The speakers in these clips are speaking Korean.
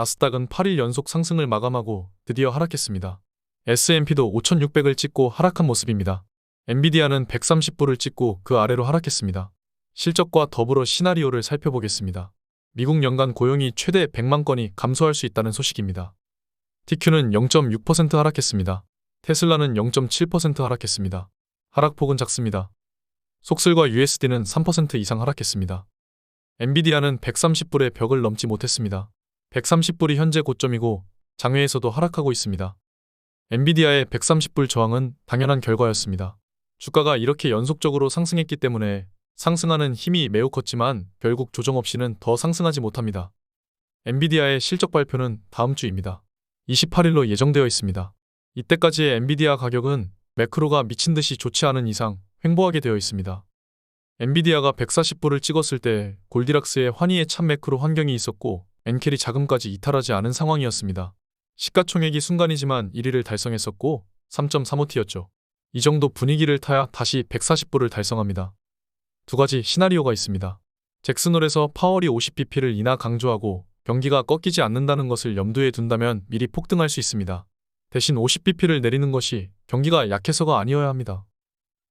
나스닥은 8일 연속 상승을 마감하고 드디어 하락했습니다. S&P도 5,600을 찍고 하락한 모습입니다. 엔비디아는 130불을 찍고 그 아래로 하락했습니다. 실적과 더불어 시나리오를 살펴보겠습니다. 미국 연간 고용이 최대 100만 건이 감소할 수 있다는 소식입니다. TQ는 0.6% 하락했습니다. 테슬라는 0.7% 하락했습니다. 하락폭은 작습니다. 속슬과 USD는 3% 이상 하락했습니다. 엔비디아는 130불의 벽을 넘지 못했습니다. 130불이 현재 고점이고 장외에서도 하락하고 있습니다. 엔비디아의 130불 저항은 당연한 결과였습니다. 주가가 이렇게 연속적으로 상승했기 때문에 상승하는 힘이 매우 컸지만 결국 조정 없이는 더 상승하지 못합니다. 엔비디아의 실적 발표는 다음 주입니다. 28일로 예정되어 있습니다. 이때까지의 엔비디아 가격은 매크로가 미친 듯이 좋지 않은 이상 횡보하게 되어 있습니다. 엔비디아가 140불을 찍었을 때 골디락스의 환희에 찬 매크로 환경이 있었고 엔켈이 자금까지 이탈하지 않은 상황이었습니다. 시가총액이 순간이지만 1위를 달성했었고 3.35T였죠. 이 정도 분위기를 타야 다시 140불을 달성합니다. 두 가지 시나리오가 있습니다. 잭슨홀에서 파월이 50bp를 인하 강조하고 경기가 꺾이지 않는다는 것을 염두에 둔다면 미리 폭등할 수 있습니다. 대신 50bp를 내리는 것이 경기가 약해서가 아니어야 합니다.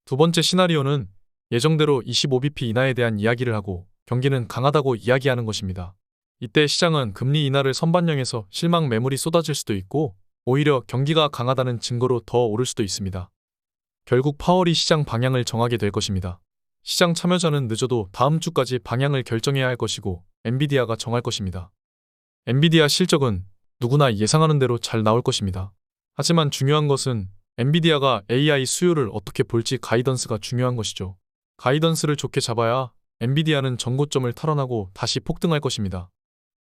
두 번째 시나리오는 예정대로 25bp 인하에 대한 이야기를 하고 경기는 강하다고 이야기하는 것입니다. 이때 시장은 금리 인하를 선반영해서 실망 매물이 쏟아질 수도 있고 오히려 경기가 강하다는 증거로 더 오를 수도 있습니다. 결국 파월이 시장 방향을 정하게 될 것입니다. 시장 참여자는 늦어도 다음 주까지 방향을 결정해야 할 것이고 엔비디아가 정할 것입니다. 엔비디아 실적은 누구나 예상하는 대로 잘 나올 것입니다. 하지만 중요한 것은 엔비디아가 AI 수요를 어떻게 볼지 가이던스가 중요한 것이죠. 가이던스를 좋게 잡아야 엔비디아는 전고점을 탈환하고 다시 폭등할 것입니다.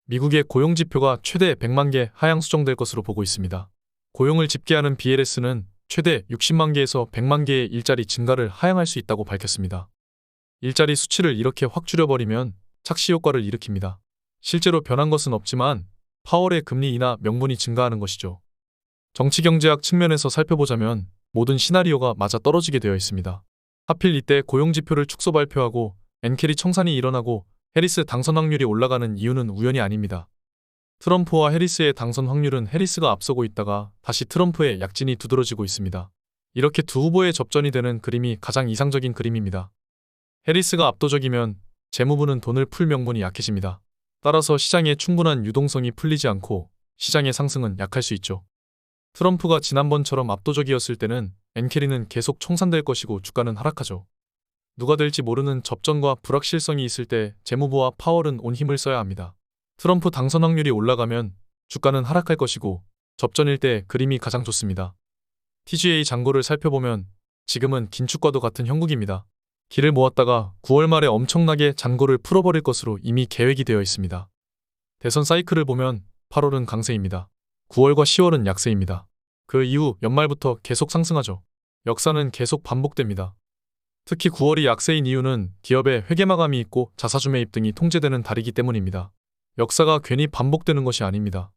미국의 고용지표가 최대 100만 개 하향 수정될 것으로 보고 있습니다. 고용을 집계하는 BLS는 최대 60만 개에서 100만 개의 일자리 증가를 하향할 수 있다고 밝혔습니다. 일자리 수치를 이렇게 확 줄여버리면 착시 효과를 일으킵니다. 실제로 변한 것은 없지만 파월의 금리 인하 명분이 증가하는 것이죠. 정치경제학 측면에서 살펴보자면 모든 시나리오가 맞아 떨어지게 되어 있습니다. 하필 이때 고용지표를 축소 발표하고 엔켈이 청산이 일어나고 해리스 당선 확률이 올라가는 이유는 우연이 아닙니다. 트럼프와 해리스의 당선 확률은 해리스가 앞서고 있다가 다시 트럼프의 약진이 두드러지고 있습니다. 이렇게 두 후보의 접전이 되는 그림이 가장 이상적인 그림입니다. 해리스가 압도적이면 재무부는 돈을 풀 명분이 약해집니다. 따라서 시장에 충분한 유동성이 풀리지 않고 시장의 상승은 약할 수 있죠. 트럼프가 지난번처럼 압도적이었을 때는 엔켈리는 계속 청산될 것이고 주가는 하락하죠. 누가 될지 모르는 접전과 불확실성이 있을 때 재무부와 파월은 온 힘을 써야 합니다. 트럼프 당선 확률이 올라가면 주가는 하락할 것이고 접전일 때 그림이 가장 좋습니다. TGA 잔고를 살펴보면 지금은 긴축과도 같은 형국입니다. 길을 모았다가 9월 말에 엄청나게 잔고를 풀어버릴 것으로 이미 계획이 되어 있습니다. 대선 사이클을 보면 8월은 강세입니다. 9월과 10월은 약세입니다. 그 이후 연말부터 계속 상승하죠. 역사는 계속 반복됩니다. 특히 9월이 약세인 이유는 기업의 회계 마감이 있고 자사주 매입 등이 통제되는 달이기 때문입니다. 역사가 괜히 반복되는 것이 아닙니다.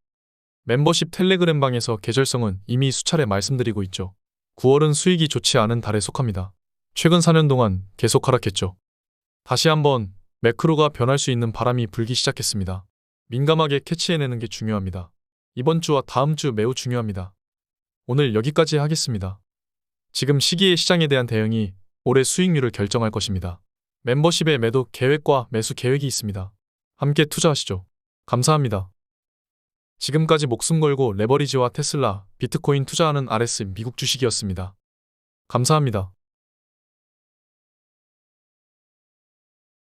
멤버십 텔레그램 방에서 계절성은 이미 수차례 말씀드리고 있죠. 9월은 수익이 좋지 않은 달에 속합니다. 최근 4년 동안 계속 하락했죠. 다시 한번 매크로가 변할 수 있는 바람이 불기 시작했습니다. 민감하게 캐치해내는 게 중요합니다. 이번 주와 다음 주 매우 중요합니다. 오늘 여기까지 하겠습니다. 지금 시기의 시장에 대한 대응이 올해 수익률을 결정할 것입니다. 멤버십의 매도 계획과 매수 계획이 있습니다. 함께 투자하시죠. 감사합니다. 지금까지 목숨 걸고 레버리지와 테슬라, 비트코인 투자하는 RS 미국 주식이었습니다. 감사합니다.